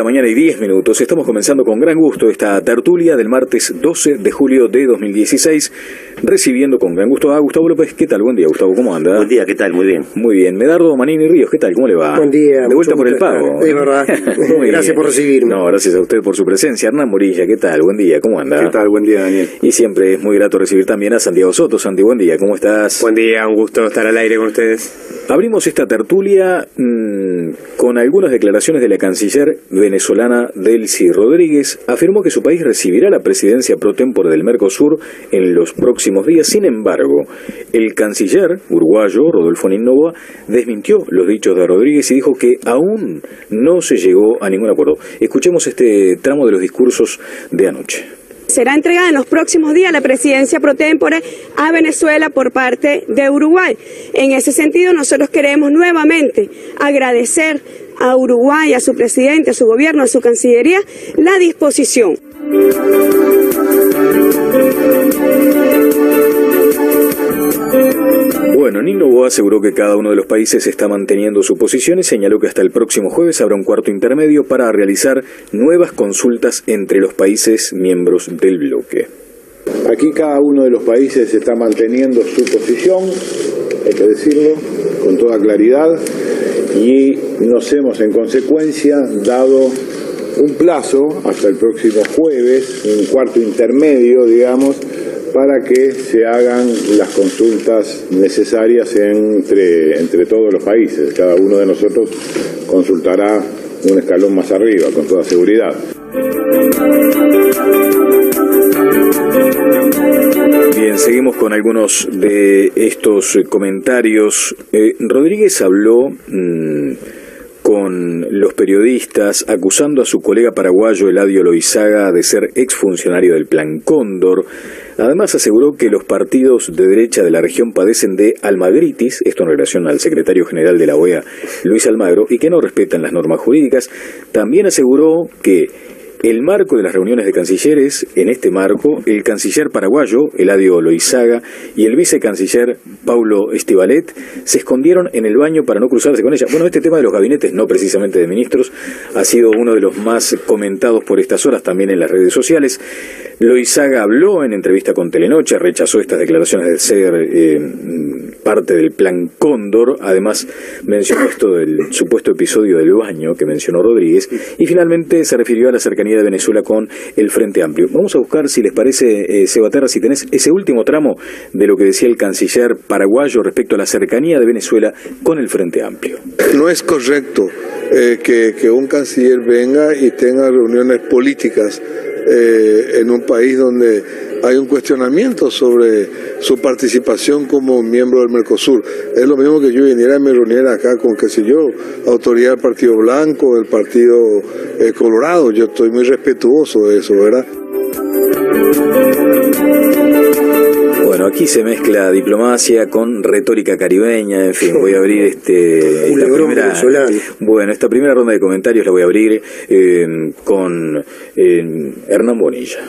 Mañana y 10 minutos. Estamos comenzando con gran gusto esta tertulia del martes 12 de julio de 2016, recibiendo con gran gusto a Gustavo López. ¿Qué tal? Buen día, Gustavo, ¿cómo anda? Buen día, ¿qué tal? Muy bien. Muy bien. Medardo Manini Ríos, ¿qué tal? ¿Cómo le va? Buen día. De vuelta por el pago. Es verdad. Gracias por recibirme. No, gracias a usted por su presencia. Hernán Morilla, ¿qué tal? Buen día, ¿cómo anda? ¿Qué tal? Buen día, Daniel. Y siempre es muy grato recibir también a Santiago Soto. Santi, buen día, ¿cómo estás? Buen día, un gusto estar al aire con ustedes. Abrimos esta tertulia con algunas declaraciones de la canciller venezolana Delcy Rodríguez. Afirmó que su país recibirá la presidencia pro tempore del Mercosur en los próximos días. Sin embargo, el canciller uruguayo Rodolfo Ninnoboa desmintió los dichos de Rodríguez y dijo que aún no se llegó a ningún acuerdo. Escuchemos este tramo de los discursos de anoche. Será entregada en los próximos días la presidencia pro tempore a Venezuela por parte de Uruguay. En ese sentido, nosotros queremos nuevamente agradecer a Uruguay, a su presidente, a su gobierno, a su cancillería, la disposición. Bueno, Ninnoboa aseguró que cada uno de los países está manteniendo su posición y señaló que hasta el próximo jueves habrá un cuarto intermedio para realizar nuevas consultas entre los países miembros del bloque. Aquí cada uno de los países está manteniendo su posición, hay que decirlo con toda claridad, y nos hemos en consecuencia dado un plazo hasta el próximo jueves, un cuarto intermedio, digamos, para que se hagan las consultas necesarias entre todos los países. Cada uno de nosotros consultará un escalón más arriba, con toda seguridad. Bien, seguimos con algunos de estos comentarios. Rodríguez habló con los periodistas acusando a su colega paraguayo Eladio Loizaga de ser exfuncionario del Plan Cóndor. Además aseguró que los partidos de derecha de la región padecen de almagritis, esto en relación al secretario general de la OEA, Luis Almagro, y que no respetan las normas jurídicas. También aseguró que el marco de las reuniones de cancilleres, en este marco, el canciller paraguayo, Eladio Loizaga, y el vicecanciller, Paulo Estivalet, se escondieron en el baño para no cruzarse con ella. Bueno, este tema de los gabinetes, no precisamente de ministros, ha sido uno de los más comentados por estas horas también en las redes sociales. Loizaga habló en entrevista con Telenoche, rechazó estas declaraciones de ser parte del Plan Cóndor, además mencionó esto del supuesto episodio del baño que mencionó Rodríguez, y finalmente se refirió a la cercanía de Venezuela con el Frente Amplio. Vamos a buscar, si les parece, Sebaterra, si tenés ese último tramo de lo que decía el canciller paraguayo respecto a la cercanía de Venezuela con el Frente Amplio. No es correcto que un canciller venga y tenga reuniones políticas en un país donde hay un cuestionamiento sobre su participación como miembro del Mercosur. Es lo mismo que yo viniera y me reuniera acá con, qué sé yo, autoridad del Partido Blanco, del Partido Colorado. Yo estoy muy respetuoso de eso, ¿verdad? Bueno, aquí se mezcla diplomacia con retórica caribeña, en fin, voy a abrir esta primera ronda de comentarios la voy a abrir con Hernán Bonilla.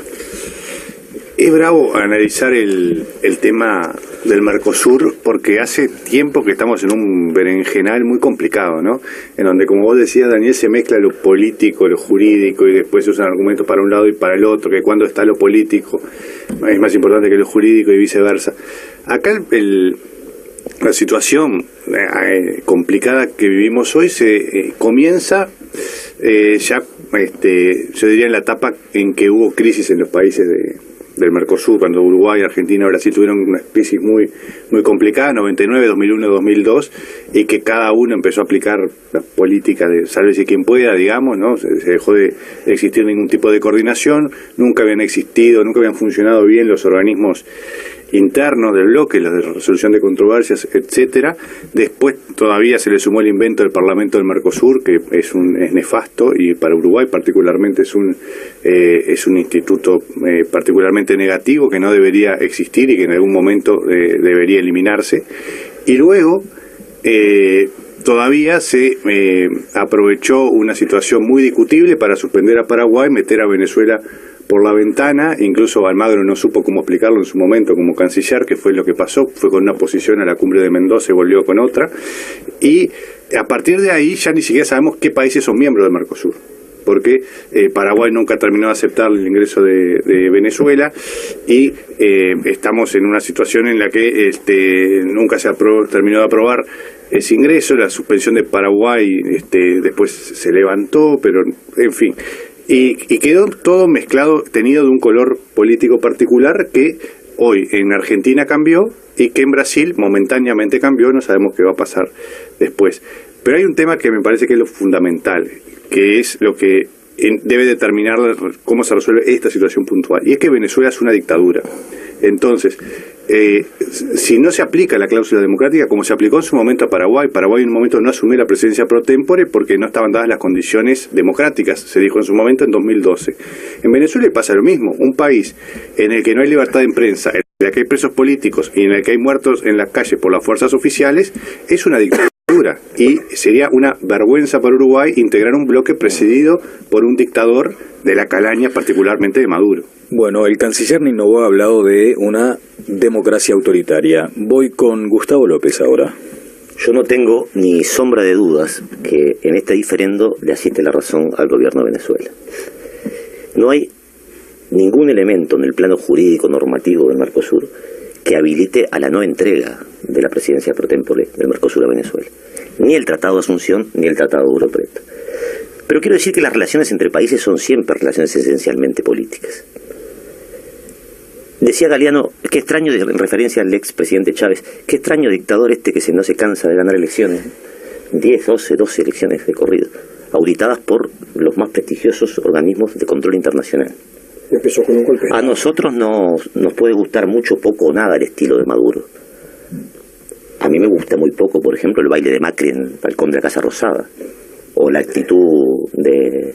Es bravo analizar el tema del Mercosur porque hace tiempo que estamos en un berenjenal muy complicado, ¿no? En donde, como vos decías, Daniel, se mezcla lo político, lo jurídico y después se usan argumentos para un lado y para el otro, que cuando está lo político es más importante que lo jurídico y viceversa. Acá la situación complicada que vivimos hoy se comienza ya, yo diría, en la etapa en que hubo crisis en los países del Mercosur, cuando Uruguay, Argentina, Brasil tuvieron una crisis muy complicada, 99, 2001, 2002, y que cada uno empezó a aplicar la política de sálvese quien pueda, digamos, ¿no? Se dejó de existir ningún tipo de coordinación, nunca habían funcionado bien los organismos internos del bloque, los de resolución de controversias, etcétera. Después todavía se le sumó el invento del Parlamento del Mercosur, que es nefasto, y para Uruguay particularmente es un instituto particularmente negativo que no debería existir y que en algún momento debería eliminarse. Y luego todavía se aprovechó una situación muy discutible para suspender a Paraguay, meter a Venezuela por la ventana. Incluso Almagro no supo cómo explicarlo en su momento como canciller, que fue lo que pasó. Fue con una posición a la cumbre de Mendoza y volvió con otra. Y a partir de ahí ya ni siquiera sabemos qué países son miembros del Mercosur, porque Paraguay nunca terminó de aceptar el ingreso de Venezuela, y estamos en una situación en la que nunca se terminó de aprobar ese ingreso. La suspensión de Paraguay después se levantó, pero en fin, y quedó todo mezclado, tenido de un color político particular que hoy en Argentina cambió y que en Brasil momentáneamente cambió. No sabemos qué va a pasar después. Pero hay un tema que me parece que es lo fundamental, que es lo que debe determinar cómo se resuelve esta situación puntual, y es que Venezuela es una dictadura. Entonces, si no se aplica la cláusula democrática como se aplicó en su momento a Paraguay en un momento no asumió la presidencia pro tempore porque no estaban dadas las condiciones democráticas, se dijo en su momento en 2012. En Venezuela pasa lo mismo, un país en el que no hay libertad de prensa, en el que hay presos políticos y en el que hay muertos en las calles por las fuerzas oficiales, es una dictadura. Y sería una vergüenza para Uruguay integrar un bloque presidido por un dictador de la calaña, particularmente de Maduro. Bueno, el canciller Noboa ha hablado de una democracia autoritaria. Voy con Gustavo López ahora. Yo no tengo ni sombra de dudas que en este diferendo le asiste la razón al gobierno de Venezuela. No hay ningún elemento en el plano jurídico normativo del Mercosur que habilite a la no entrega de la presidencia pro tempore del Mercosur a Venezuela. Ni el Tratado de Asunción, ni el Tratado de Europreto. Pero quiero decir que las relaciones entre países son siempre relaciones esencialmente políticas. Decía Galeano, qué extraño, en referencia al ex presidente Chávez, qué extraño dictador que no se cansa de ganar elecciones. 10, 12 elecciones de corrido, auditadas por los más prestigiosos organismos de control internacional. Empezó con un golpe. A nosotros nos puede gustar mucho, poco o nada el estilo de Maduro. A mí me gusta muy poco, por ejemplo, el baile de Macri en el balcón de la Casa Rosada, o la actitud de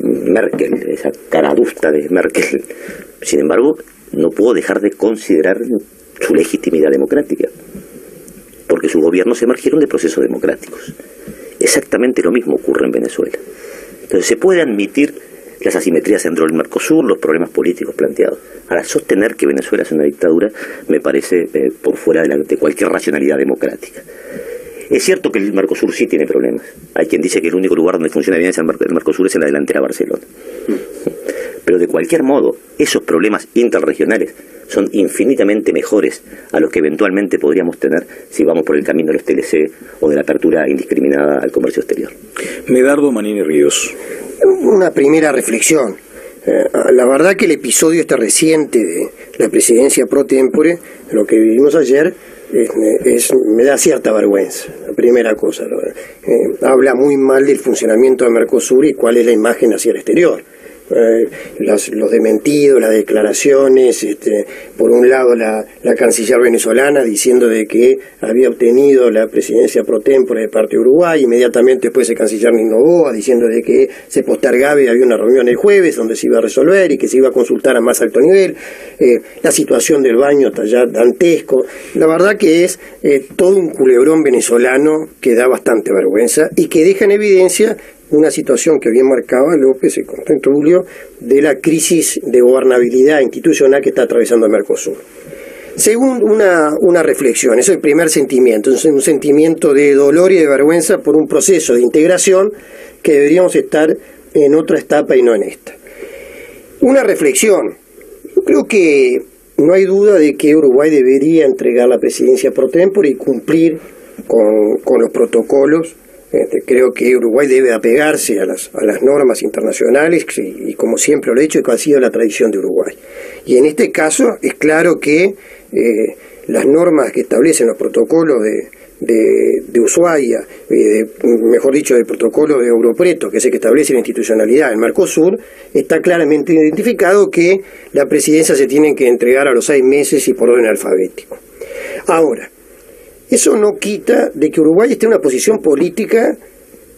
Merkel, esa cara adusta de Merkel. Sin embargo, no puedo dejar de considerar su legitimidad democrática, porque sus gobiernos emergieron de procesos democráticos. Exactamente lo mismo ocurre en Venezuela. Entonces se puede admitir las asimetrías dentro del Mercosur, los problemas políticos planteados. Ahora, sostener que Venezuela es una dictadura me parece por fuera de cualquier racionalidad democrática. Es cierto que el Mercosur sí tiene problemas. Hay quien dice que el único lugar donde funciona bien el Mercosur es en la delantera Barcelona. Pero de cualquier modo, esos problemas interregionales son infinitamente mejores a los que eventualmente podríamos tener si vamos por el camino de los TLC o de la apertura indiscriminada al comercio exterior. Medardo Manini Ríos. Una primera reflexión. La verdad que el episodio reciente de la presidencia pro tempore, lo que vivimos ayer, me da cierta vergüenza. La primera cosa, habla muy mal del funcionamiento de Mercosur y cuál es la imagen hacia el exterior. Los desmentidos, las declaraciones, por un lado la canciller venezolana diciendo de que había obtenido la presidencia pro tempore de parte de Uruguay, inmediatamente después el canciller Noboa diciendo de que se postergaba y había una reunión el jueves donde se iba a resolver y que se iba a consultar a más alto nivel. La situación del baño está ya dantesco. La verdad que es todo un culebrón venezolano que da bastante vergüenza y que deja en evidencia una situación que bien marcaba López, el contento Julio, de la crisis de gobernabilidad institucional que está atravesando el Mercosur. Según una reflexión, es el primer sentimiento, es un sentimiento de dolor y de vergüenza por un proceso de integración que deberíamos estar en otra etapa y no en esta. Una reflexión, yo creo que no hay duda de que Uruguay debería entregar la presidencia pro tempore y cumplir con los protocolos. Creo que Uruguay debe apegarse a las normas internacionales y como siempre lo he dicho, que ha sido la tradición de Uruguay. Y en este caso es claro que las normas que establecen los protocolos de Ushuaia, mejor dicho, del protocolo de Europreto, que es el que establece la institucionalidad del Mercosur, está claramente identificado que la presidencia se tiene que entregar a los 6 meses y por orden alfabético. Ahora, eso no quita de que Uruguay esté en una posición política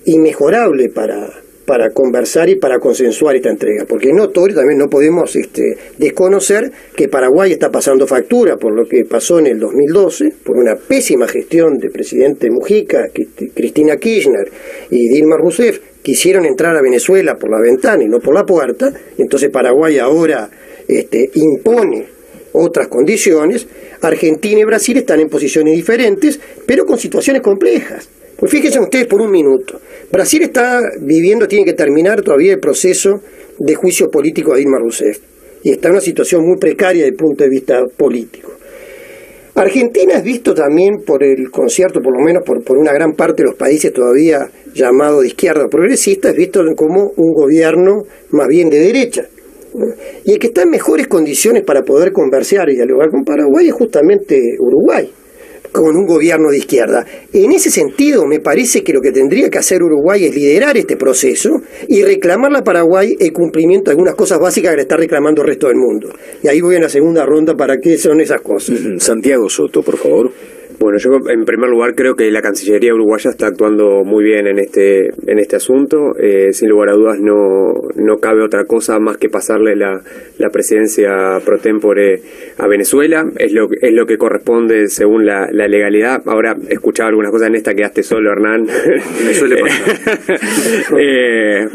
inmejorable para conversar y para consensuar esta entrega, porque es notorio, también no podemos desconocer que Paraguay está pasando factura por lo que pasó en el 2012, por una pésima gestión del presidente Mujica, Cristina Kirchner y Dilma Rousseff, quisieron entrar a Venezuela por la ventana y no por la puerta, entonces Paraguay ahora impone otras condiciones. Argentina y Brasil están en posiciones diferentes, pero con situaciones complejas. Pues fíjense ustedes por un minuto, Brasil está viviendo, tiene que terminar todavía el proceso de juicio político a Dilma Rousseff, y está en una situación muy precaria desde el punto de vista político. Argentina es visto también por el concierto, por lo menos por una gran parte de los países todavía llamado de izquierda progresista, es visto como un gobierno más bien de derecha. Y el que está en mejores condiciones para poder conversar y dialogar con Paraguay es justamente Uruguay, con un gobierno de izquierda. En ese sentido, me parece que lo que tendría que hacer Uruguay es liderar este proceso y reclamarle a Paraguay el cumplimiento de algunas cosas básicas que le está reclamando el resto del mundo. Y ahí voy en la segunda ronda para qué son esas cosas. Santiago Soto, por favor. Bueno, yo en primer lugar creo que la Cancillería uruguaya está actuando muy bien en este asunto. Sin lugar a dudas no cabe otra cosa más que pasarle la presidencia pro tempore a Venezuela. Es lo que corresponde según la legalidad. Ahora escuchaba algunas cosas en esta, quedaste solo, Hernán. Me suele pasar.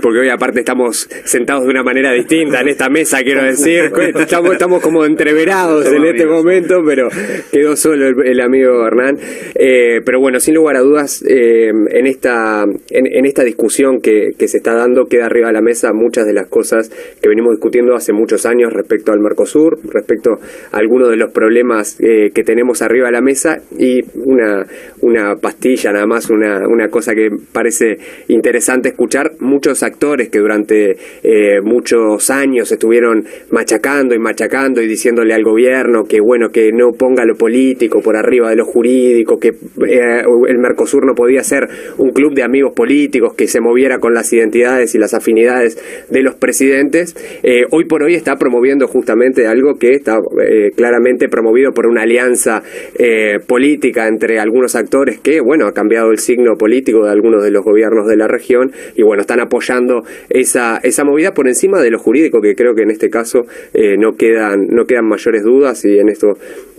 Porque hoy aparte estamos sentados de una manera distinta en esta mesa, quiero decir. Estamos como entreverados en este momento, pero quedó solo el amigo Hernán. Pero bueno, sin lugar a dudas, en esta discusión que se está dando, queda arriba de la mesa muchas de las cosas que venimos discutiendo hace muchos años respecto al Mercosur, respecto a algunos de los problemas que tenemos arriba de la mesa, y una pastilla, nada más, una cosa que parece interesante escuchar. Muchos actores que durante muchos años estuvieron machacando y diciéndole al gobierno que bueno, que no ponga lo político por arriba de lo jurídico, que el Mercosur no podía ser un club de amigos políticos que se moviera con las identidades y las afinidades de los presidentes. Hoy por hoy está promoviendo justamente algo que está claramente promovido por una alianza política entre algunos actores que, bueno, ha cambiado el signo político de algunos de los gobiernos de la región, y bueno, están apoyando esa movida por encima de lo jurídico, que creo que en este caso no quedan mayores dudas, y en esto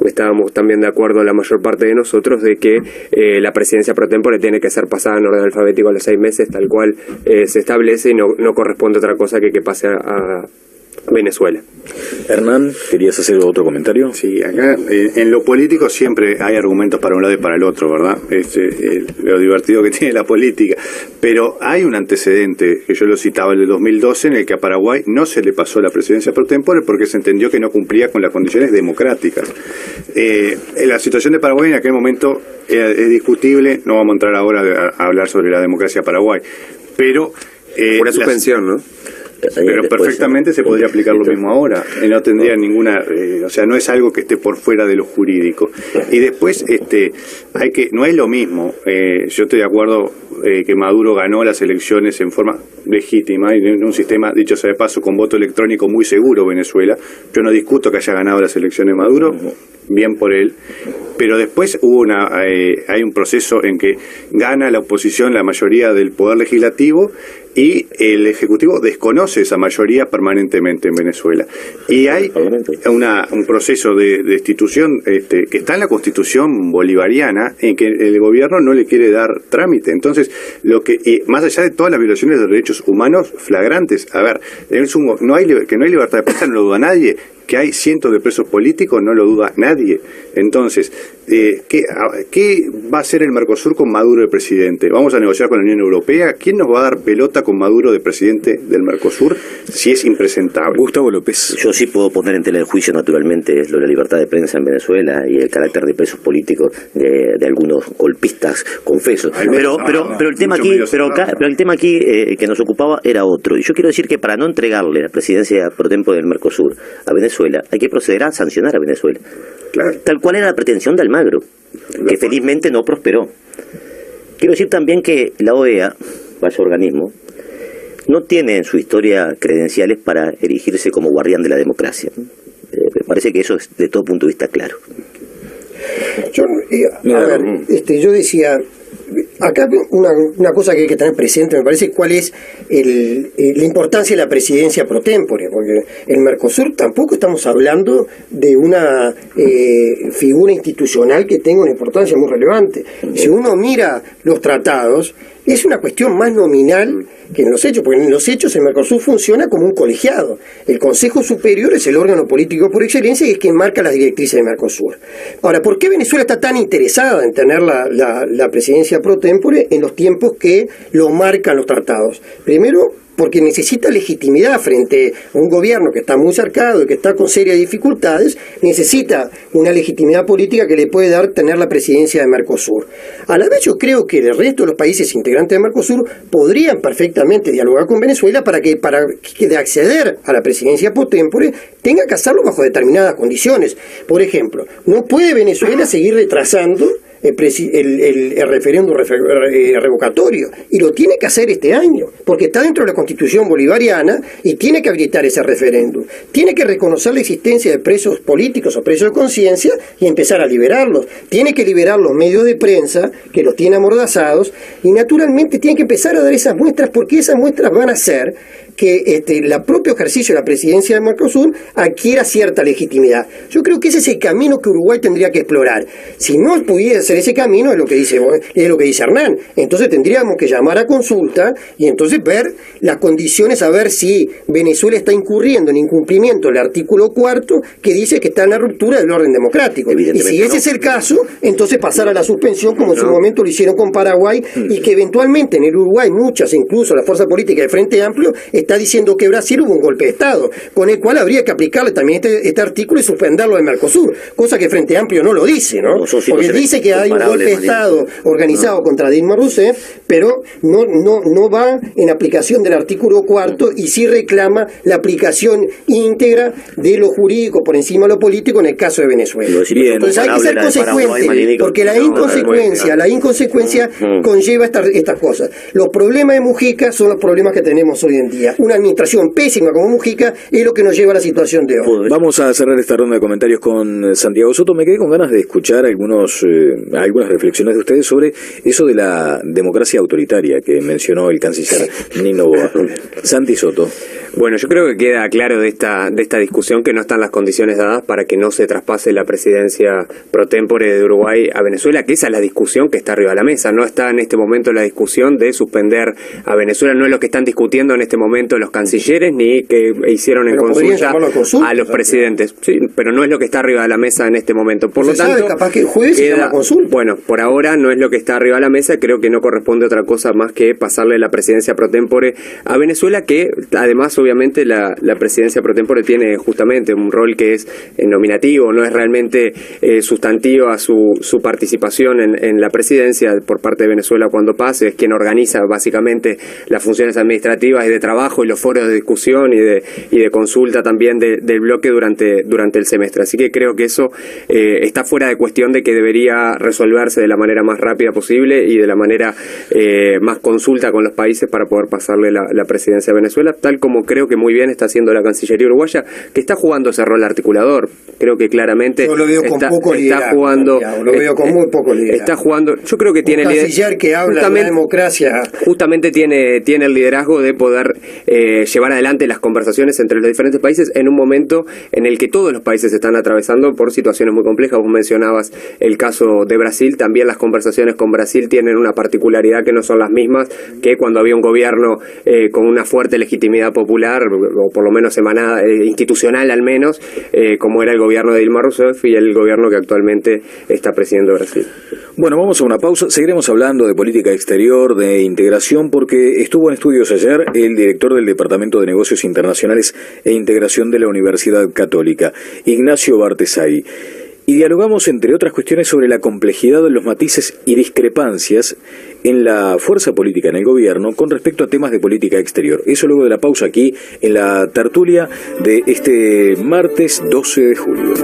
estábamos también de acuerdo la mayor parte de nosotros, de que la presidencia pro tempore tiene que ser pasada en orden alfabético a los 6 meses, tal cual se establece, y no corresponde otra cosa que pase a Venezuela. Hernán, ¿querías hacer otro comentario? Sí, acá en lo político siempre hay argumentos para un lado y para el otro, ¿verdad? Lo divertido que tiene la política. Pero hay un antecedente, que yo lo citaba, en el 2012, en el que a Paraguay no se le pasó la presidencia pro tempore porque se entendió que no cumplía con las condiciones democráticas. La situación de Paraguay en aquel momento es discutible, no vamos a entrar ahora a hablar sobre la democracia de Paraguay, pero... una suspensión, ¿no? Pero perfectamente se podría aplicar lo mismo ahora, no tendría ninguna, o sea, no es algo que esté por fuera de lo jurídico. Y después, no es lo mismo. Yo estoy de acuerdo que Maduro ganó las elecciones en forma legítima y en un sistema, dicho sea de paso, con voto electrónico muy seguro, Venezuela. Yo no discuto que haya ganado las elecciones Maduro, bien por él, pero después hay un proceso en que gana la oposición la mayoría del poder legislativo y el Ejecutivo desconoce esa mayoría permanentemente en Venezuela. Y hay un proceso de destitución que está en la Constitución bolivariana, en que el gobierno no le quiere dar trámite. Entonces, más allá de todas las violaciones de derechos humanos flagrantes, a ver, que no hay libertad de prensa, no lo duda nadie. Que hay cientos de presos políticos, no lo duda nadie. Entonces, ¿qué va a hacer el Mercosur con Maduro de presidente? ¿Vamos a negociar con la Unión Europea? ¿Quién nos va a dar pelota con Maduro de presidente del Mercosur si es impresentable? Gustavo López. Yo sí puedo poner en tela de juicio, naturalmente, es lo de la libertad de prensa en Venezuela y el carácter de presos políticos de algunos golpistas confesos. Pero el tema aquí que nos ocupaba era otro. Y yo quiero decir que para no entregarle la presidencia pro tempore del Mercosur a Venezuela, hay que proceder a sancionar a Venezuela. Claro. Tal cual era la pretensión de Almagro, que felizmente no prosperó. Quiero decir también que la OEA, vaya organismo, no tiene en su historia credenciales para erigirse como guardián de la democracia. Me parece que eso es de todo punto de vista claro. Yo decía, acá una cosa que hay que tener presente, me parece, cuál es la importancia de la presidencia pro tempore, porque el Mercosur tampoco estamos hablando de una figura institucional que tenga una importancia muy relevante. Si uno mira los tratados, es una cuestión más nominal que en los hechos, porque en los hechos el Mercosur funciona como un colegiado. El Consejo Superior es el órgano político por excelencia y es quien marca las directrices del Mercosur. Ahora, ¿por qué Venezuela está tan interesada en tener la presidencia pro tempore en los tiempos que lo marcan los tratados? Primero, porque necesita legitimidad frente a un gobierno que está muy cercado y que está con serias dificultades, necesita una legitimidad política que le puede dar tener la presidencia de Mercosur. A la vez yo creo que el resto de los países integrantes de Mercosur podrían perfectamente dialogar con Venezuela para que de acceder a la presidencia pro tempore tenga que hacerlo bajo determinadas condiciones. Por ejemplo, no puede Venezuela seguir retrasando el referéndum revocatorio, y lo tiene que hacer este año, porque está dentro de la Constitución bolivariana y tiene que habilitar ese referéndum. Tiene que reconocer la existencia de presos políticos o presos de conciencia y empezar a liberarlos. Tiene que liberar los medios de prensa que los tiene amordazados, y naturalmente tiene que empezar a dar esas muestras, porque esas muestras van a hacer que el propio ejercicio de la presidencia de Mercosur adquiera cierta legitimidad. Yo creo que ese es el camino que Uruguay tendría que explorar. Si no pudiera hacer ese camino, es lo que dice Hernán, entonces tendríamos que llamar a consulta y entonces ver las condiciones, a ver si Venezuela está incurriendo en incumplimiento del artículo 4, que dice que está en la ruptura del orden democrático. Y si ese es el caso, entonces pasar a la suspensión, como en su momento lo hicieron con Paraguay, y que eventualmente en el Uruguay muchas, incluso la fuerza política del Frente Amplio, está diciendo que Brasil hubo un golpe de Estado, con el cual habría que aplicarle también este artículo y suspenderlo del Mercosur, cosa que el Frente Amplio no lo dice, ¿no? Porque dice que hay un golpe de Estado organizado contra Dilma Rousseff, pero no va en aplicación del artículo 4 y sí reclama la aplicación íntegra de lo jurídico por encima de lo político en el caso de Venezuela. Entonces hay que ser consecuente, porque la inconsecuencia conlleva estas cosas. Los problemas de Mujica son los problemas que tenemos hoy en día. Una administración pésima como Mujica es lo que nos lleva a la situación de hoy. Vamos a cerrar esta ronda de comentarios con Santiago Soto. Me quedé con ganas de escuchar algunas reflexiones de ustedes sobre eso de la democracia autoritaria que mencionó el canciller Nino Boa. Santi Soto. Bueno, yo creo que queda claro de esta discusión que no están las condiciones dadas para que no se traspase la presidencia pro tempore de Uruguay a Venezuela, que esa es la discusión que está arriba de la mesa. No está en este momento la discusión de suspender a Venezuela, no es lo que están discutiendo en este momento los cancilleres, ni que hicieron en consulta a los presidentes. Sí, pero no es lo que está arriba de la mesa en este momento. Por lo tanto, capaz que el jueves se llama consulta. Bueno, por ahora no es lo que está arriba de la mesa. Creo que no corresponde otra cosa más que pasarle la presidencia pro tempore a Venezuela, que además obviamente la presidencia pro tempore tiene justamente un rol que es nominativo, no es realmente sustantivo a su participación en la presidencia por parte de Venezuela cuando pase. Es quien organiza básicamente las funciones administrativas y de trabajo y los foros de discusión y de consulta también del bloque durante el semestre. Así que creo que eso está fuera de cuestión de que debería resolverse de la manera más rápida posible y de la manera más consulta con los países para poder pasarle la presidencia a Venezuela, tal como creo que muy bien está haciendo la Cancillería uruguaya, que está jugando ese rol articulador. Creo que claramente yo lo veo con poco está jugando, lo veo con muy poco liderazgo. Está jugando, yo creo que tiene un canciller que habla de la democracia. Justamente tiene el liderazgo de poder llevar adelante las conversaciones entre los diferentes países en un momento en el que todos los países están atravesando por situaciones muy complejas. Vos mencionabas el caso de Brasil, también las conversaciones con Brasil tienen una particularidad que no son las mismas que cuando había un gobierno con una fuerte legitimidad popular, o por lo menos emanada, institucional al menos, como era el gobierno de Dilma Rousseff y el gobierno que actualmente está presidiendo Brasil. Bueno, vamos a una pausa. Seguiremos hablando de política exterior, de integración, porque estuvo en estudios ayer el director del Departamento de Negocios Internacionales e Integración de la Universidad Católica, Ignacio Bartesay. Y dialogamos, entre otras cuestiones, sobre la complejidad de los matices y discrepancias en la fuerza política en el gobierno con respecto a temas de política exterior. Eso luego de la pausa aquí en la tertulia de este martes 12 de julio.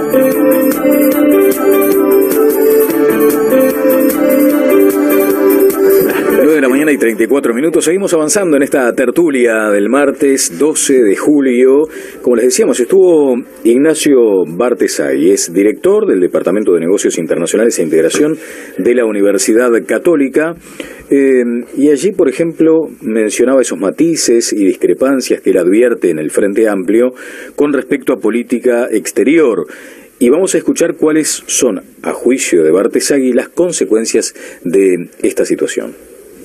9 de la mañana y 34 minutos. Seguimos avanzando en esta tertulia del martes 12 de julio. Como les decíamos, estuvo Ignacio Bartesay, es director del Departamento de Negocios Internacionales e Integración de la Universidad Católica. Y allí, por ejemplo, mencionaba esos matices y discrepancias que él advierte en el Frente Amplio con respecto a política exterior. Y vamos a escuchar cuáles son, a juicio de Bartesay, las consecuencias de esta situación.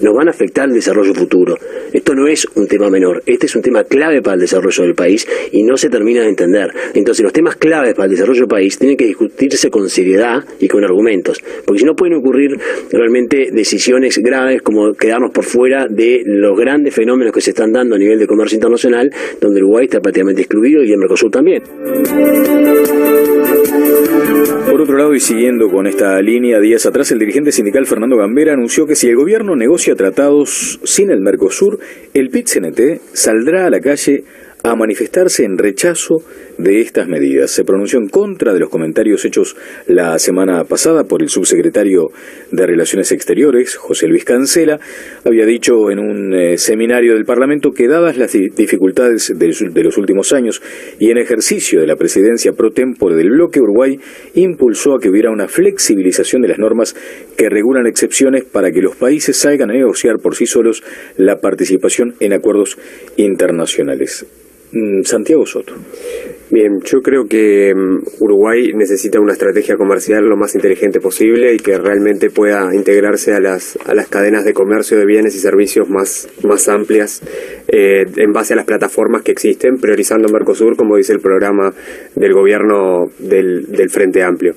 nos van a afectar el desarrollo futuro. Esto no es un tema menor, este es un tema clave para el desarrollo del país y no se termina de entender. Entonces los temas claves para el desarrollo del país tienen que discutirse con seriedad y con argumentos, porque si no pueden ocurrir realmente decisiones graves como quedarnos por fuera de los grandes fenómenos que se están dando a nivel de comercio internacional, donde Uruguay está prácticamente excluido y el Mercosur también. Por otro lado, y siguiendo con esta línea, días atrás el dirigente sindical Fernando Gambera anunció que si el gobierno negocia tratados sin el Mercosur, el PIT-CNT saldrá a la calle a manifestarse en rechazo de estas medidas. Se pronunció en contra de los comentarios hechos la semana pasada por el subsecretario de Relaciones Exteriores, José Luis Cancela. Había dicho en un seminario del Parlamento que, dadas las dificultades de los últimos años y en ejercicio de la presidencia pro tempore del bloque, Uruguay impulsó a que hubiera una flexibilización de las normas que regulan excepciones para que los países salgan a negociar por sí solos la participación en acuerdos internacionales. Santiago Soto. Bien, yo creo que Uruguay necesita una estrategia comercial lo más inteligente posible y que realmente pueda integrarse a las cadenas de comercio de bienes y servicios más amplias en base a las plataformas que existen, priorizando Mercosur, como dice el programa del gobierno del Frente Amplio.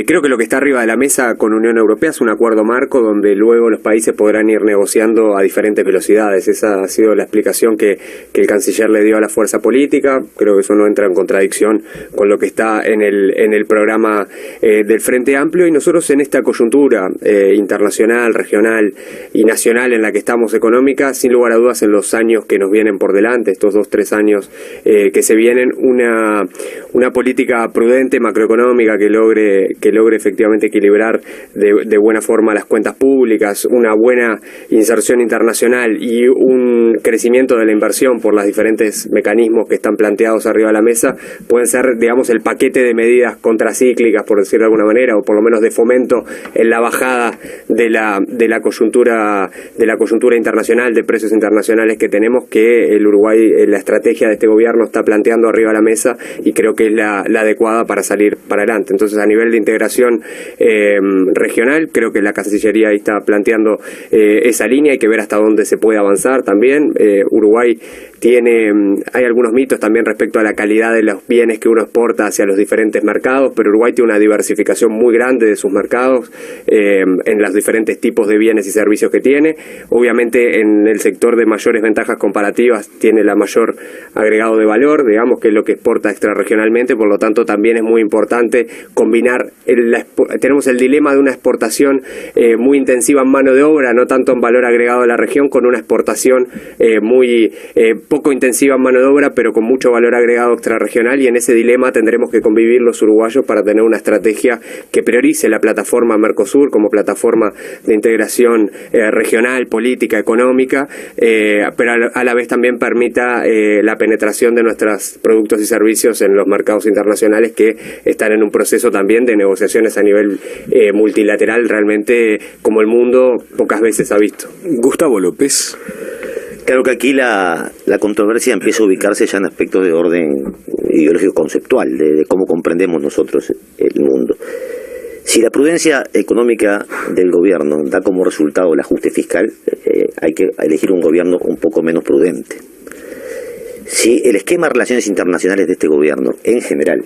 Creo que lo que está arriba de la mesa con Unión Europea es un acuerdo marco donde luego los países podrán ir negociando a diferentes velocidades. Esa ha sido la explicación que el canciller le dio a la fuerza política. Creo que eso no entra en contradicción con lo que está en el programa del Frente Amplio, y nosotros en esta coyuntura internacional, regional y nacional en la que estamos económica, sin lugar a dudas en los años que nos vienen por delante, estos 2-3 años que se vienen, una política prudente macroeconómica que logre efectivamente equilibrar de buena forma las cuentas públicas, una buena inserción internacional y un crecimiento de la inversión por los diferentes mecanismos que están planteados arriba de la mesa, pueden ser, digamos, el paquete de medidas contracíclicas, por decirlo de alguna manera, o por lo menos de fomento en la bajada de la coyuntura internacional, de precios internacionales que tenemos, que el Uruguay, la estrategia de este gobierno está planteando arriba de la mesa, y creo que es la adecuada para salir para adelante. Entonces, a nivel de integración regional, creo que la Cancillería ahí está planteando esa línea. Hay que ver hasta dónde se puede avanzar también. Uruguay hay algunos mitos también respecto a la calidad de los bienes que uno exporta hacia los diferentes mercados, pero Uruguay tiene una diversificación muy grande de sus mercados en los diferentes tipos de bienes y servicios que tiene. Obviamente en el sector de mayores ventajas comparativas tiene la mayor agregado de valor, digamos, que es lo que exporta extrarregionalmente. Por lo tanto también es muy importante combinar, tenemos el dilema de una exportación muy intensiva en mano de obra, no tanto en valor agregado de la región, con una exportación muy poco intensiva en mano de obra, pero con mucho valor agregado extrarregional, y en ese dilema tendremos que convivir los uruguayos para tener una estrategia que priorice la plataforma Mercosur como plataforma de integración regional, política, económica, pero a la vez también permita la penetración de nuestros productos y servicios en los mercados internacionales, que están en un proceso también de negociaciones a nivel multilateral, realmente como el mundo pocas veces ha visto. Gustavo López. Claro que aquí la controversia empieza a ubicarse ya en aspectos de orden ideológico conceptual, de cómo comprendemos nosotros el mundo. Si la prudencia económica del gobierno da como resultado el ajuste fiscal, hay que elegir un gobierno un poco menos prudente. Si el esquema de relaciones internacionales de este gobierno, en general,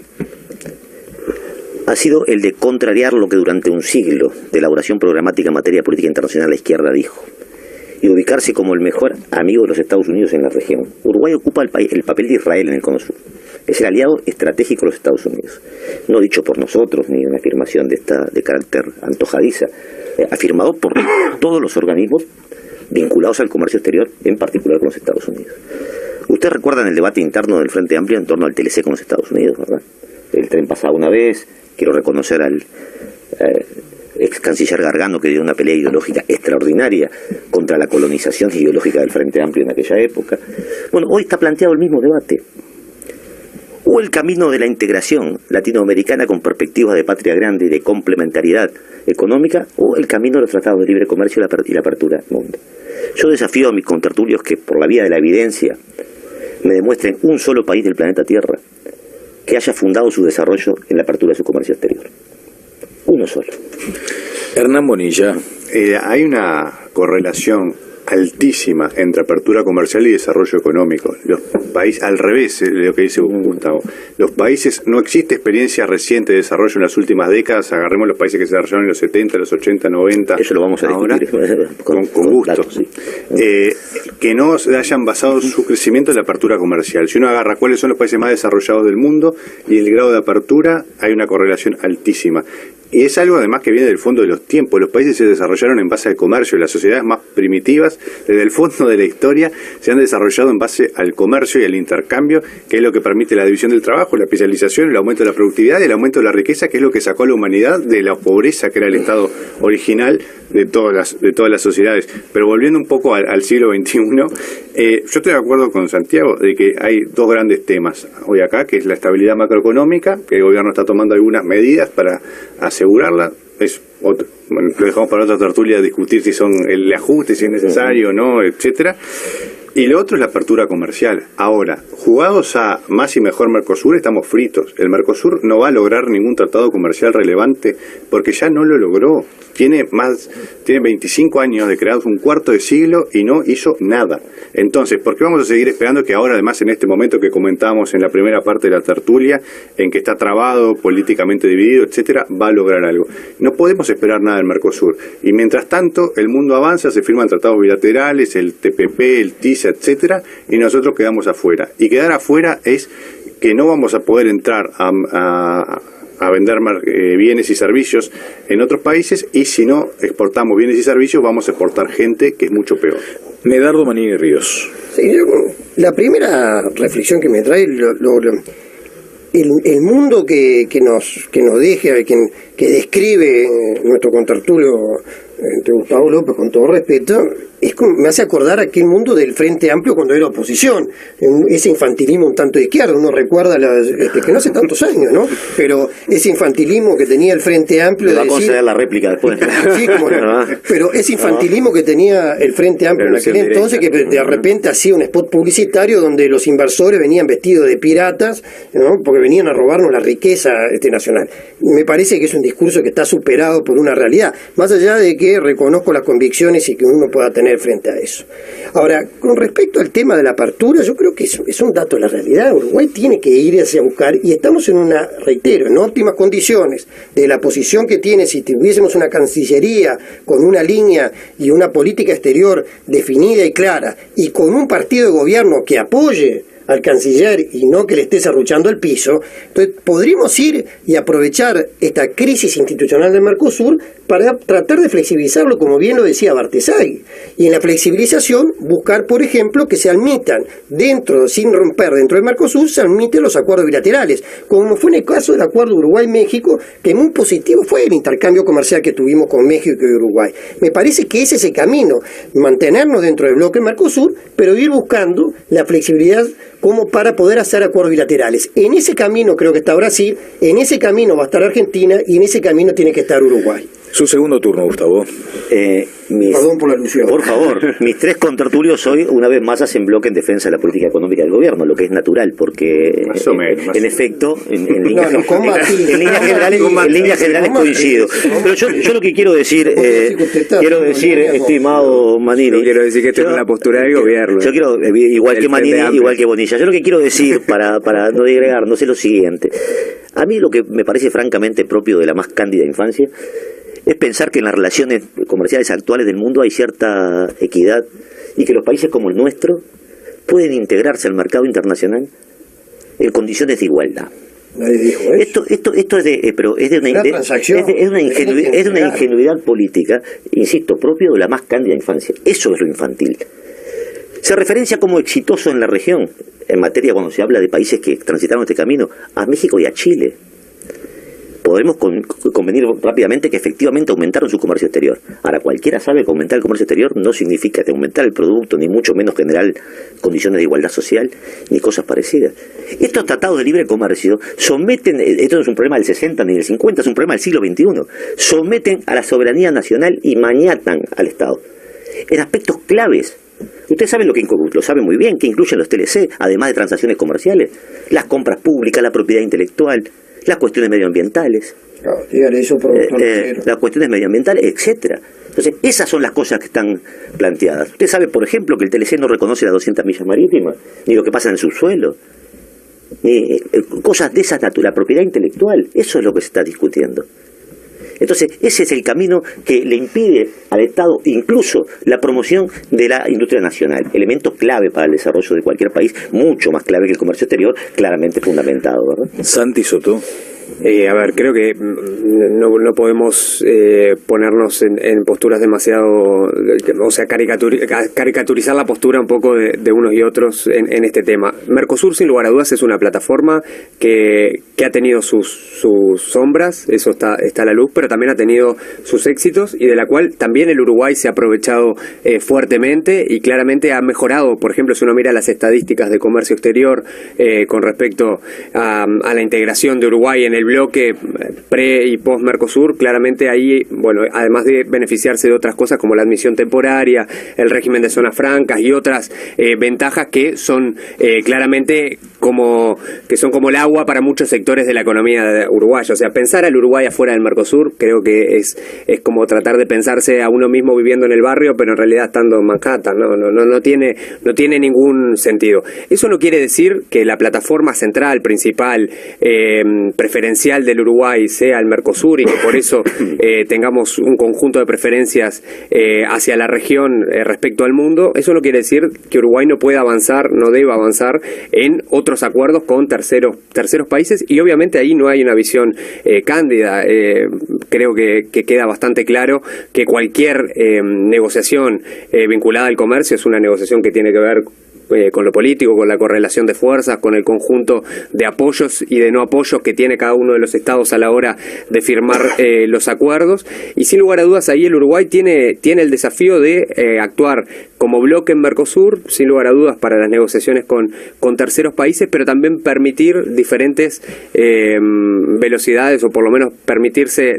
ha sido el de contrariar lo que durante un siglo de elaboración programática en materia de política internacional la izquierda dijo, y ubicarse como el mejor amigo de los Estados Unidos en la región, Uruguay ocupa el papel de Israel en el Cono Sur. Es el aliado estratégico de los Estados Unidos. No dicho por nosotros, ni una afirmación de carácter antojadiza, afirmado por todos los organismos vinculados al comercio exterior, en particular con los Estados Unidos. Ustedes recuerdan el debate interno del Frente Amplio en torno al TLC con los Estados Unidos, ¿verdad? El tren pasaba una vez, quiero reconocer al ex canciller Gargano, que dio una pelea ideológica extraordinaria contra la colonización ideológica del Frente Amplio en aquella época. Bueno, hoy está planteado el mismo debate. O el camino de la integración latinoamericana con perspectivas de patria grande y de complementariedad económica, o el camino de los tratados de libre comercio y la apertura al mundo. Yo desafío a mis contertulios que, por la vía de la evidencia, me demuestren un solo país del planeta Tierra que haya fundado su desarrollo en la apertura de su comercio exterior. Uno solo. Hernán Bonilla. Hay una correlación altísima entre apertura comercial y desarrollo económico. Los países, al revés de lo que dice Gustavo, los países, no existe experiencia reciente de desarrollo en las últimas décadas. Agarremos los países que se desarrollaron en los 70, los 80, 90. Eso lo vamos a discutir con gusto. Datos, sí. Que no hayan basado su crecimiento en la apertura comercial. Si uno agarra cuáles son los países más desarrollados del mundo y el grado de apertura, hay una correlación altísima. Y es algo además que viene del fondo de los tiempos. Los países se desarrollaron en base al comercio. Las sociedades más primitivas, desde el fondo de la historia, se han desarrollado en base al comercio y al intercambio, que es lo que permite la división del trabajo, la especialización, el aumento de la productividad y el aumento de la riqueza, que es lo que sacó a la humanidad de la pobreza que era el estado original de todas las sociedades. Pero volviendo un poco al siglo XXI, yo estoy de acuerdo con Santiago de que hay dos grandes temas hoy acá, que es la estabilidad macroeconómica, que el gobierno está tomando algunas medidas para asegurarla. Bueno, lo dejamos para otra tertulia discutir si son el ajuste, si es necesario o no, etcétera. Y lo otro es la apertura comercial. Ahora, jugados a más y mejor Mercosur, estamos fritos. El Mercosur no va a lograr ningún tratado comercial relevante porque ya no lo logró. Tiene 25 años de creados, un cuarto de siglo, y no hizo nada. Entonces, ¿por qué vamos a seguir esperando que ahora, además, en este momento que comentábamos en la primera parte de la tertulia, en que está trabado, políticamente dividido, etcétera, va a lograr algo? No podemos esperar nada del Mercosur. Y mientras tanto, el mundo avanza, se firman tratados bilaterales, el TPP, el TISA, etcétera, y nosotros quedamos afuera. Y quedar afuera es que no vamos a poder entrar a vender bienes y servicios en otros países, y si no exportamos bienes y servicios vamos a exportar gente, que es mucho peor. Medardo Manini Ríos. Sí, la primera reflexión que me trae el mundo que nos deja, que describe nuestro contertulio Gustavo López, con todo respeto, me hace acordar aquel mundo del Frente Amplio cuando era oposición, ese infantilismo un tanto de izquierda. Uno recuerda que no hace tantos años, ¿no? Pero ese infantilismo que tenía el Frente Amplio. Me va a conceder la réplica después. Sí, como no. Pero ese infantilismo que tenía el Frente Amplio en aquel entonces, que de repente hacía un spot publicitario donde los inversores venían vestidos de piratas, ¿no? Porque venían a robarnos la riqueza nacional. Me parece que es un discurso que está superado por una realidad, más allá de que reconozco las convicciones y que uno pueda tener frente a eso. Ahora, con respecto al tema de la apertura, yo creo que es un dato de la realidad. Uruguay tiene que ir hacia buscar, y estamos en en óptimas condiciones de la posición que tiene si tuviésemos una cancillería con una línea y una política exterior definida y clara, y con un partido de gobierno que apoye al canciller y no que le esté serruchando el piso. Entonces podríamos ir y aprovechar esta crisis institucional del Mercosur para tratar de flexibilizarlo, como bien lo decía Bartesay, y en la flexibilización buscar, por ejemplo, que se admitan sin romper dentro del Mercosur, se admiten los acuerdos bilaterales, como fue en el caso del acuerdo Uruguay-México, que muy positivo fue el intercambio comercial que tuvimos con México y Uruguay. Me parece que ese es el camino, mantenernos dentro del bloque Mercosur, pero ir buscando la flexibilidad como para poder hacer acuerdos bilaterales. En ese camino creo que está Brasil, en ese camino va a estar Argentina, y en ese camino tiene que estar Uruguay. Su segundo turno, Gustavo. Perdón por la alusión. Por favor, mis tres contertulios hoy, una vez más, hacen bloque en defensa de la política económica del gobierno, lo que es natural, porque en efecto, en líneas generales coincido. Pero yo lo que quiero decir, estimado Manini, quiero decir que esto es la postura del gobierno. Yo quiero, igual que Manini, igual que Bonilla, yo lo que quiero decir, para no digregar, no sé lo siguiente. A mí lo que me parece francamente propio de la más cándida infancia es pensar que en las relaciones comerciales actuales del mundo hay cierta equidad, y que los países como el nuestro pueden integrarse al mercado internacional en condiciones de igualdad. Nadie dijo eso. Esto es de una ingenuidad política, insisto, propio de la más cándida infancia. Eso es lo infantil. Se referencia como exitoso en la región, en materia, cuando se habla de países que transitaron este camino, a México y a Chile. Podemos convenir rápidamente que efectivamente aumentaron su comercio exterior. Ahora, cualquiera sabe que aumentar el comercio exterior no significa que aumentar el producto, ni mucho menos generar condiciones de igualdad social, ni cosas parecidas. Estos tratados de libre comercio someten, esto no es un problema del 60 ni del 50, es un problema del siglo XXI, someten a la soberanía nacional y maniatan al Estado en aspectos claves. Ustedes saben lo saben muy bien, que incluyen los TLC, además de transacciones comerciales, las compras públicas, la propiedad intelectual, las cuestiones medioambientales. las cuestiones medioambientales, etcétera. Entonces, esas son las cosas que están planteadas. Usted sabe, por ejemplo, que el TLC no reconoce las 200 millas marítimas, ni lo que pasa en el subsuelo, ni cosas de esa naturaleza, la propiedad intelectual, eso es lo que se está discutiendo. Entonces, ese es el camino que le impide al Estado incluso la promoción de la industria nacional, elemento clave para el desarrollo de cualquier país, mucho más clave que el comercio exterior, claramente fundamentado, ¿verdad? Santi Soto. A ver, creo que no podemos ponernos en posturas demasiado, o sea, caricaturizar la postura un poco de unos y otros en este tema. Mercosur, sin lugar a dudas, es una plataforma que ha tenido sus sombras, eso está a la luz, pero también ha tenido sus éxitos y de la cual también el Uruguay se ha aprovechado fuertemente y claramente ha mejorado. Por ejemplo, si uno mira las estadísticas de comercio exterior con respecto a la integración de Uruguay en el bloque pre y post Mercosur, claramente ahí, bueno, además de beneficiarse de otras cosas como la admisión temporaria, el régimen de zonas francas y otras ventajas que son claramente como el agua para muchos sectores de la economía uruguaya. O sea, pensar al Uruguay afuera del Mercosur creo que es como tratar de pensarse a uno mismo viviendo en el barrio, pero en realidad estando en Manhattan. No tiene ningún sentido. Eso no quiere decir que la plataforma central, principal, preferencial del Uruguay sea el Mercosur y que por eso tengamos un conjunto de preferencias hacia la región respecto al mundo. Eso no quiere decir que Uruguay no pueda avanzar, no deba avanzar en otros acuerdos con terceros países, y obviamente ahí no hay una visión cándida. Creo que queda bastante claro que cualquier negociación vinculada al comercio es una negociación que tiene que ver con lo político, con la correlación de fuerzas, con el conjunto de apoyos y de no apoyos que tiene cada uno de los estados a la hora de firmar los acuerdos, y sin lugar a dudas ahí el Uruguay tiene el desafío de actuar como bloque en Mercosur, sin lugar a dudas para las negociaciones con terceros países, pero también permitir diferentes velocidades, o por lo menos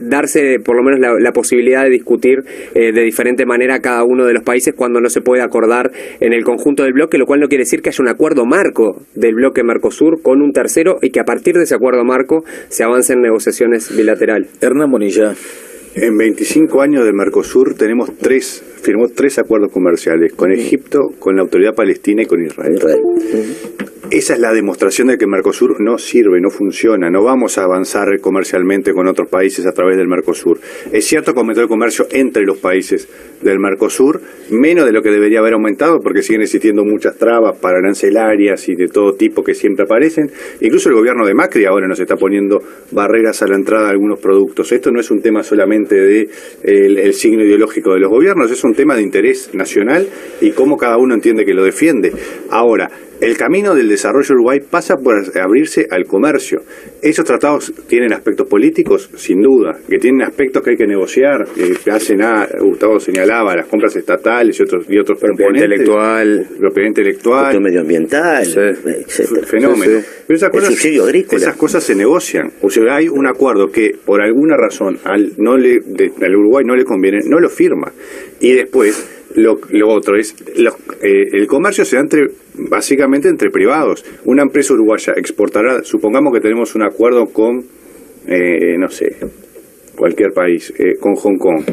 darse por lo menos la posibilidad de discutir de diferente manera cada uno de los países cuando no se puede acordar en el conjunto del bloque, lo cual no quiere decir que haya un acuerdo marco del bloque Mercosur con un tercero y que a partir de ese acuerdo marco se avance en negociaciones bilaterales. Hernán Bonilla. En 25 años de Mercosur firmó tres acuerdos comerciales, con Egipto, con la Autoridad Palestina y con Israel. Esa es la demostración de que Mercosur no sirve, no funciona. No vamos a avanzar comercialmente con otros países a través del Mercosur. Es cierto que aumentó el comercio entre los países del Mercosur, menos de lo que debería haber aumentado, porque siguen existiendo muchas trabas para arancelarias y de todo tipo que siempre aparecen. Incluso el gobierno de Macri ahora nos está poniendo barreras a la entrada de algunos productos. Esto no es un tema solamente de el signo ideológico de los gobiernos, es un tema de interés nacional y cómo cada uno entiende que lo defiende. Ahora, el camino del desarrollo Uruguay pasa por abrirse al comercio. Esos tratados tienen aspectos políticos, sin duda, que tienen aspectos que hay que negociar, que hacen Gustavo señalaba, las compras estatales y otros componentes. Propiedad intelectual, medioambial, fenómeno. Pero esas cosas, subsidio agrícola. Esas cosas se negocian. O sea, hay un acuerdo que por alguna razón al Uruguay no le conviene, no lo firma. Y después lo otro es el comercio se da básicamente entre privados. Una empresa uruguaya exportará, supongamos que tenemos un acuerdo con cualquier país, con Hong Kong.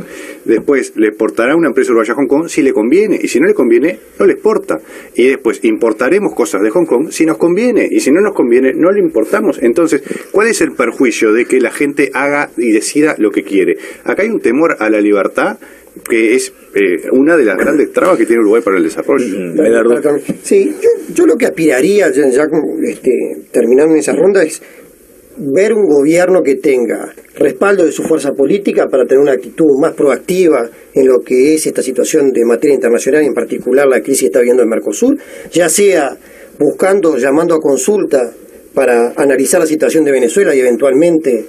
Después le exportará una empresa uruguaya a Hong Kong si le conviene, y si no le conviene, no le exporta. Y después importaremos cosas de Hong Kong si nos conviene, y si no nos conviene, no le importamos. Entonces, ¿cuál es el perjuicio de que la gente haga y decida lo que quiere? Acá hay un temor a la libertad que es una de las grandes trabas que tiene Uruguay para el desarrollo. Sí, yo lo que aspiraría, ya terminando en esa ronda, es ver un gobierno que tenga respaldo de su fuerza política para tener una actitud más proactiva en lo que es esta situación de materia internacional, en particular la crisis que está viviendo el Mercosur, ya sea llamando a consulta para analizar la situación de Venezuela y eventualmente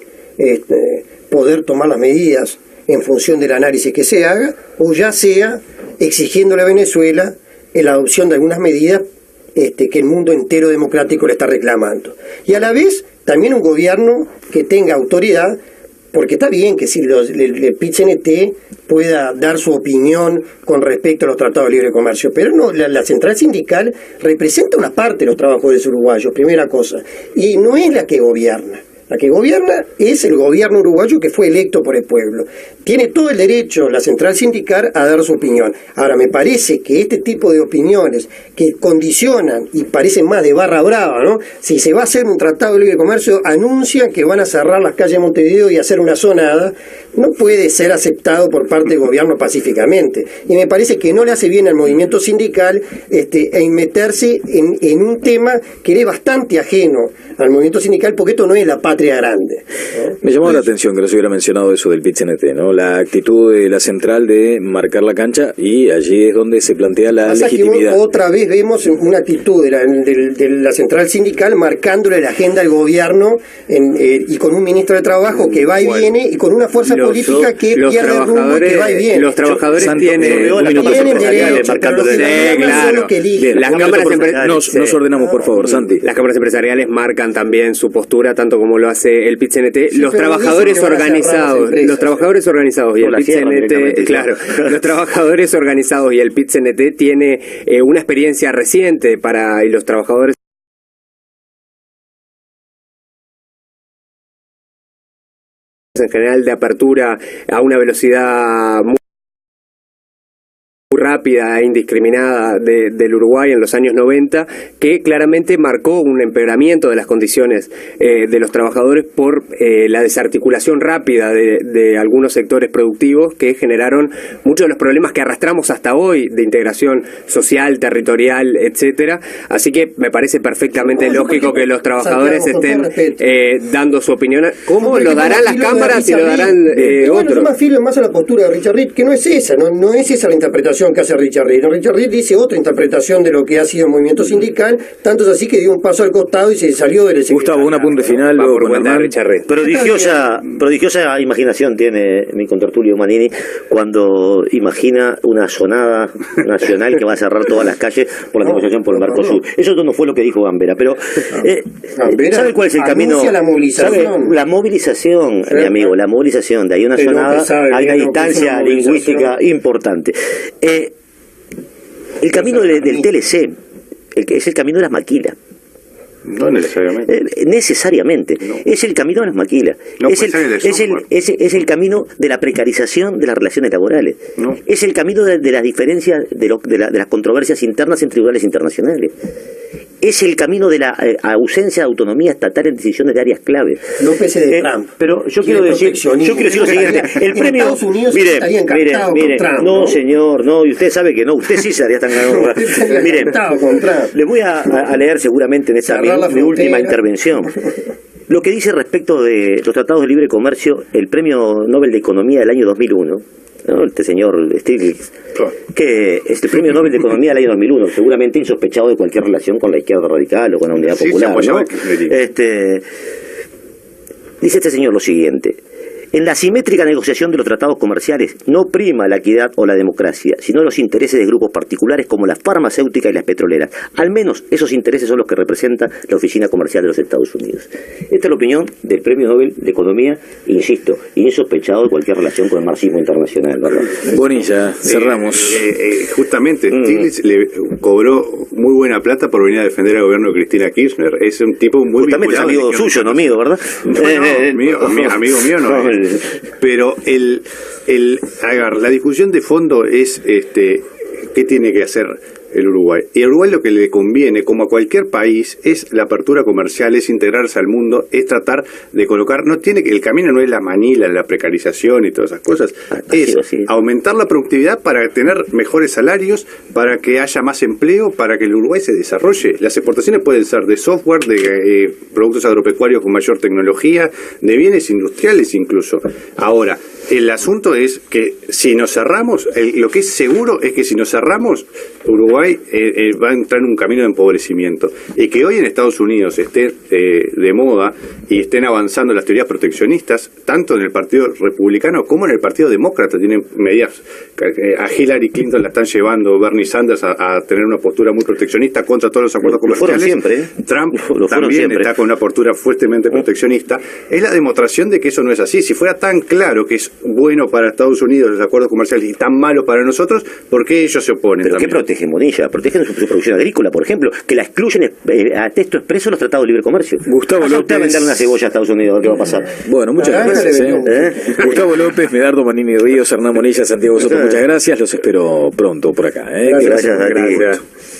poder tomar las medidas en función del análisis que se haga, o ya sea exigiéndole a Venezuela la adopción de algunas medidas que el mundo entero democrático le está reclamando. Y a la vez, también un gobierno que tenga autoridad, porque está bien que si el PIT-CNT pueda dar su opinión con respecto a los tratados de libre comercio, pero no, la central sindical representa una parte de los trabajadores uruguayos, primera cosa, y no es la que gobierna. La que gobierna es el gobierno uruguayo que fue electo por el pueblo. Tiene todo el derecho la central sindical a dar su opinión. Ahora, me parece que este tipo de opiniones que condicionan y parecen más de barra brava, ¿no? Si se va a hacer un tratado de libre comercio, anuncian que van a cerrar las calles de Montevideo y hacer una zonada, no puede ser aceptado por parte del gobierno pacíficamente. Y me parece que no le hace bien al movimiento sindical meterse en un tema que es bastante ajeno al movimiento sindical, porque esto no es la patria grande, ¿no? Me llamó la atención que no se hubiera mencionado eso del PIT-CNT, ¿no? La actitud de la central de marcar la cancha, y allí es donde se plantea la legitimidad. Que otra vez vemos una actitud de la central sindical marcándole la agenda al gobierno y con un ministro de Trabajo que va y viene, y con una fuerza política que pierde el rumbo, que va y viene. Los trabajadores tienen las cámaras empresariales. Nos ordenamos, por favor, Santi. Las cámaras empresariales marcan también su postura, tanto como lo hace el PIT-CNT. Los trabajadores organizados y el PIT-CNT, claro, los trabajadores organizados y el PIT-CNT tiene una experiencia reciente y los trabajadores en general de apertura a una velocidad muy rápida e indiscriminada del Uruguay en los años 90, que claramente marcó un empeoramiento de las condiciones de los trabajadores por la desarticulación rápida de algunos sectores productivos que generaron muchos de los problemas que arrastramos hasta hoy de integración social, territorial, etcétera. Así que me parece perfectamente lógico que los trabajadores estén dando su opinión. ¿Cómo lo darán las cámaras y lo darán otros? Yo me afilo más a la postura de Richard Reed, que no es esa, no es esa la interpretación que hace Richard Reed. Richard Reed dice otra interpretación de lo que ha sido el movimiento sindical, tanto es así que dio un paso al costado y se salió del secretariado. Gustavo, un apunte final. Richard Reed. Prodigiosa imaginación tiene mi contertulio Manini cuando imagina una zonada nacional que va a cerrar todas las calles por la negociación por el Mercosur. Eso no fue lo que dijo Gambera, pero ¿sabe cuál es el camino? La movilización. La movilización, mi amigo, la movilización. De ahí una zonada, hay una distancia lingüística importante. El camino del TLC es el camino de las maquilas. No necesariamente. Necesariamente. No. Es el camino de las maquilas. No, es el camino de la precarización de las relaciones laborales. No. Es el camino de las diferencias, de las controversias internas en tribunales internacionales. Es el camino de la ausencia de autonomía estatal en decisiones de áreas clave. No pese de Trump. Pero yo quiero decir lo siguiente. El premio. Estados Unidos estaría encantado con Trump. No, señor, no. Y usted sabe que no. Usted sí estaría tan ganado. Miren, le voy a leer seguramente en esta mi última intervención lo que dice respecto de los tratados de libre comercio el Premio Nobel de Economía del año 2001, ¿no? Este señor Stiglitz, que es el Premio Nobel de Economía del año 2001, seguramente insospechado de cualquier relación con la izquierda radical o con la Unidad Popular, ¿no? Dice este señor lo siguiente: en la simétrica negociación de los tratados comerciales no prima la equidad o la democracia, sino los intereses de grupos particulares como la farmacéutica y las petroleras. Al menos esos intereses son los que representa la Oficina Comercial de los Estados Unidos. Esta es la opinión del Premio Nobel de Economía, insisto, insospechado de cualquier relación con el marxismo internacional, ¿verdad? Bonilla, cerramos. Justamente, Stiglitz le cobró muy buena plata por venir a defender al gobierno de Cristina Kirchner. Es un tipo muy justamente es amigo suyo, no mío, ¿verdad? Amigo mío no. Pero la discusión de fondo es ¿qué tiene que hacer el Uruguay? Y al Uruguay lo que le conviene, como a cualquier país, es la apertura comercial, es integrarse al mundo, es tratar de colocar, el camino no es la manila, la precarización y todas esas cosas, es aumentar la productividad para tener mejores salarios, para que haya más empleo, para que el Uruguay se desarrolle. Las exportaciones pueden ser de software, de productos agropecuarios con mayor tecnología, de bienes industriales incluso. Ahora, el asunto es que si nos cerramos, lo que es seguro es que si nos cerramos, Uruguay va a entrar en un camino de empobrecimiento. Y que hoy en Estados Unidos esté de moda y estén avanzando las teorías proteccionistas, tanto en el Partido Republicano como en el Partido Demócrata. Tienen medidas, a Hillary Clinton la están llevando, Bernie Sanders a tener una postura muy proteccionista contra todos los acuerdos comerciales. Siempre, Trump también está con una postura fuertemente proteccionista. Es la demostración de que eso no es así. Si fuera tan claro que es bueno para Estados Unidos los acuerdos comerciales y tan malo para nosotros, ¿por qué ellos se oponen? ¿Pero también? qué protegemonía? Monilla, protejan su producción agrícola, por ejemplo, que la excluyen a texto expreso los tratados de libre comercio. Gustavo López. Usted a vender una cebolla a Estados Unidos, a ver qué va a pasar. Bueno, muchas gracias. Gustavo López, Medardo Manini Ríos, Hernán Monilla, Santiago Soto, muchas gracias. Los espero pronto por acá. Gracias.